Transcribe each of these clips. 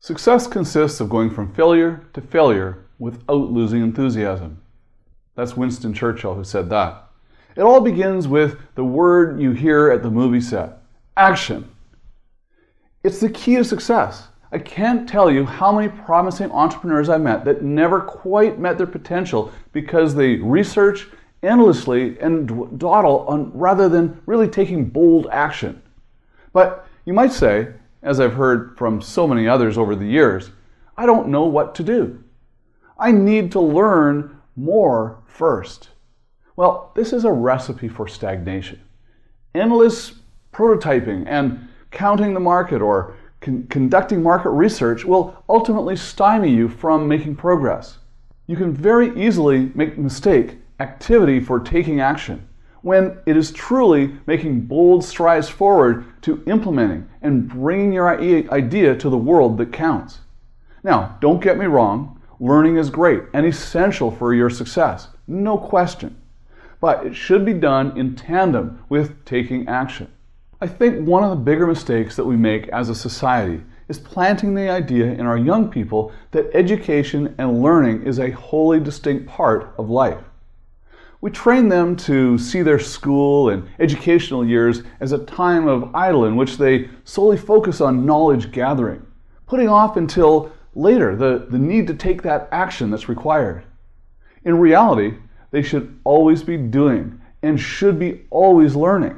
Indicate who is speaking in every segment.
Speaker 1: Success consists of going from failure to failure without losing enthusiasm. That's Winston Churchill who said that. It all begins with the word you hear at the movie set: action. It's the key to success. I can't tell you how many promising entrepreneurs I met that never quite met their potential because they research endlessly and dawdle on rather than really taking bold action. But you might say, as I've heard from so many others over the years, I don't know what to do. I need to learn more first. Well, this is a recipe for stagnation. Endless prototyping and counting the market or conducting market research will ultimately stymie you from making progress. You can very easily make the mistake activity for taking action, when it is truly making bold strides forward to implementing and bringing your idea to the world that counts. Now, don't get me wrong, learning is great and essential for your success, no question. But it should be done in tandem with taking action. I think one of the bigger mistakes that we make as a society is planting the idea in our young people that education and learning is a wholly distinct part of life. We train them to see their school and educational years as a time of idle in which they solely focus on knowledge gathering, putting off until later the need to take that action that's required. In reality, they should always be doing and should be always learning.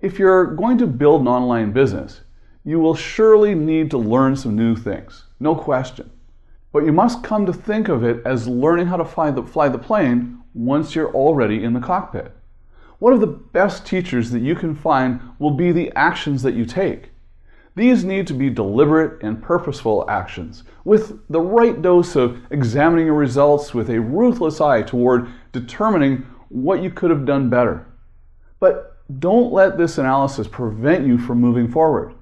Speaker 1: If you're going to build an online business, you will surely need to learn some new things, no question. But you must come to think of it as learning how to fly the plane once you're already in the cockpit. One of the best teachers that you can find will be the actions that you take. These need to be deliberate and purposeful actions, with the right dose of examining your results with a ruthless eye toward determining what you could have done better. But don't let this analysis prevent you from moving forward.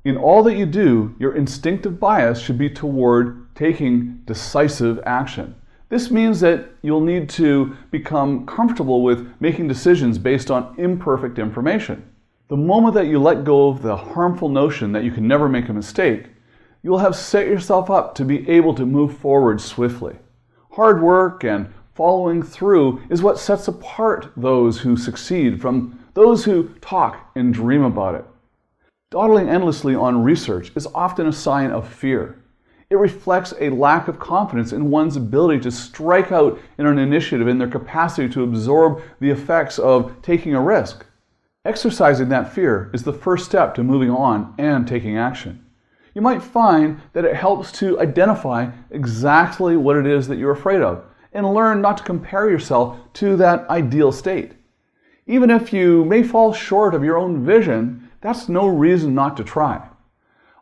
Speaker 1: In all that you do, your instinctive bias should be toward taking decisive action. This means that you'll need to become comfortable with making decisions based on imperfect information. The moment that you let go of the harmful notion that you can never make a mistake, you will have set yourself up to be able to move forward swiftly. Hard work and following through is what sets apart those who succeed from those who talk and dream about it. Dawdling endlessly on research is often a sign of fear. It reflects a lack of confidence in one's ability to strike out in an initiative and their capacity to absorb the effects of taking a risk. Exercising that fear is the first step to moving on and taking action. You might find that it helps to identify exactly what it is that you're afraid of and learn not to compare yourself to that ideal state. Even if you may fall short of your own vision, that's no reason not to try.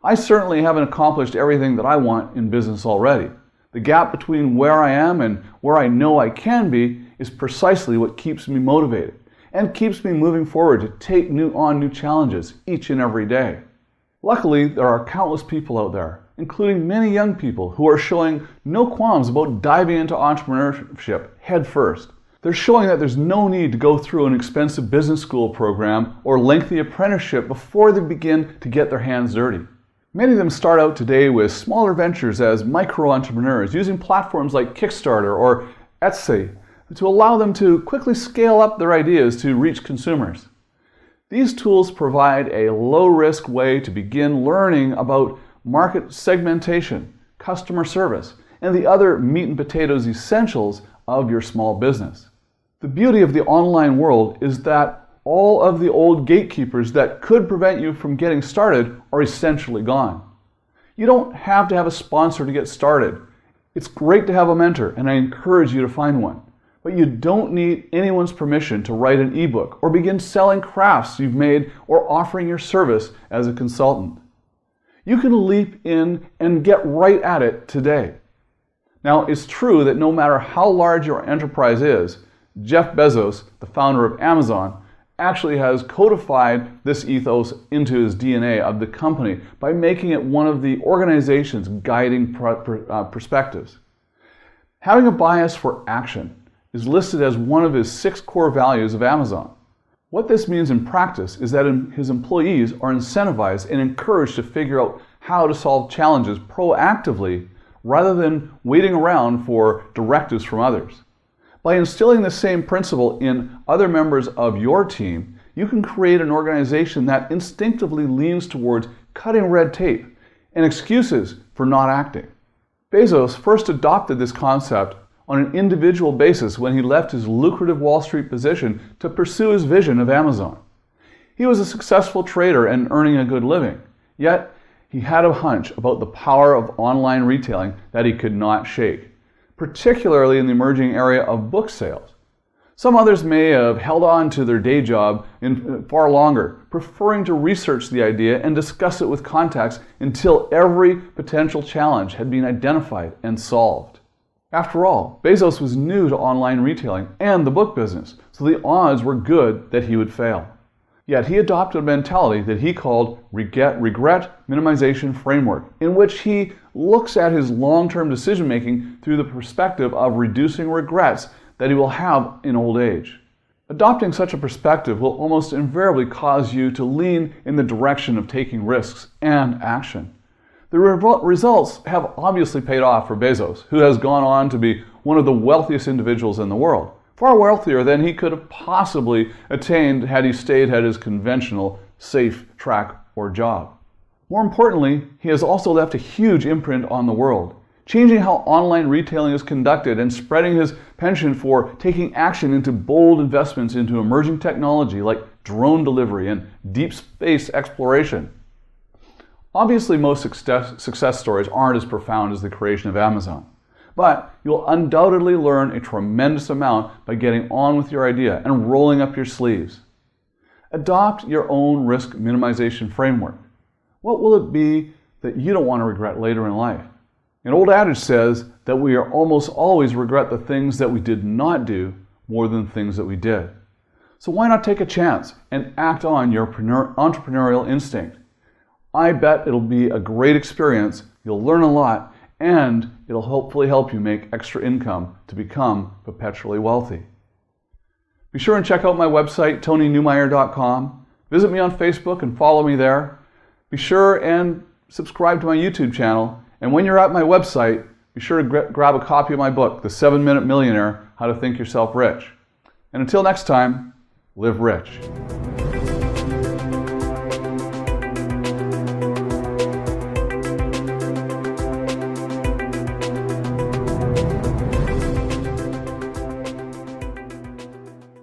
Speaker 1: I certainly haven't accomplished everything that I want in business already. The gap between where I am and where I know I can be is precisely what keeps me motivated and keeps me moving forward to take on new challenges each and every day. Luckily, there are countless people out there, including many young people, who are showing no qualms about diving into entrepreneurship head first. They're showing that there's no need to go through an expensive business school program or lengthy apprenticeship before they begin to get their hands dirty. Many of them start out today with smaller ventures as micro-entrepreneurs using platforms like Kickstarter or Etsy to allow them to quickly scale up their ideas to reach consumers. These tools provide a low-risk way to begin learning about market segmentation, customer service, and the other meat and potatoes essentials of your small business. The beauty of the online world is that all of the old gatekeepers that could prevent you from getting started are essentially gone. You don't have to have a sponsor to get started. It's great to have a mentor, and I encourage you to find one. But you don't need anyone's permission to write an ebook or begin selling crafts you've made or offering your service as a consultant. You can leap in and get right at it today. Now, it's true that no matter how large your enterprise is, Jeff Bezos, the founder of Amazon, actually has codified this ethos into his DNA of the company by making it one of the organization's guiding perspectives. Having a bias for action is listed as one of his 6 core values of Amazon. What this means in practice is that his employees are incentivized and encouraged to figure out how to solve challenges proactively rather than waiting around for directives from others. By instilling the same principle in other members of your team, you can create an organization that instinctively leans towards cutting red tape and excuses for not acting. Bezos first adopted this concept on an individual basis when he left his lucrative Wall Street position to pursue his vision of Amazon. He was a successful trader and earning a good living, yet he had a hunch about the power of online retailing that he could not shake, particularly in the emerging area of book sales. Some others may have held on to their day job far longer, preferring to research the idea and discuss it with contacts until every potential challenge had been identified and solved. After all, Bezos was new to online retailing and the book business, so the odds were good that he would fail. Yet he adopted a mentality that he called regret minimization framework, in which he looks at his long-term decision-making through the perspective of reducing regrets that he will have in old age. Adopting such a perspective will almost invariably cause you to lean in the direction of taking risks and action. The results have obviously paid off for Bezos, who has gone on to be one of the wealthiest individuals in the world, far wealthier than he could have possibly attained had he stayed at his conventional, safe track or job. More importantly, he has also left a huge imprint on the world, changing how online retailing is conducted and spreading his penchant for taking action into bold investments into emerging technology like drone delivery and deep space exploration. Obviously, most success stories aren't as profound as the creation of Amazon, but you'll undoubtedly learn a tremendous amount by getting on with your idea and rolling up your sleeves. Adopt your own risk minimization framework. What will it be that you don't want to regret later in life? An old adage says that we are almost always regret the things that we did not do more than things that we did. So why not take a chance and act on your entrepreneurial instinct? I bet it'll be a great experience, you'll learn a lot, and it'll hopefully help you make extra income to become perpetually wealthy. Be sure and check out my website, TonyNewmeyer.com. Visit me on Facebook and follow me there. Be sure and subscribe to my YouTube channel. And when you're at my website, be sure to grab a copy of my book, The 7-Minute Millionaire, How to Think Yourself Rich. And until next time, live rich.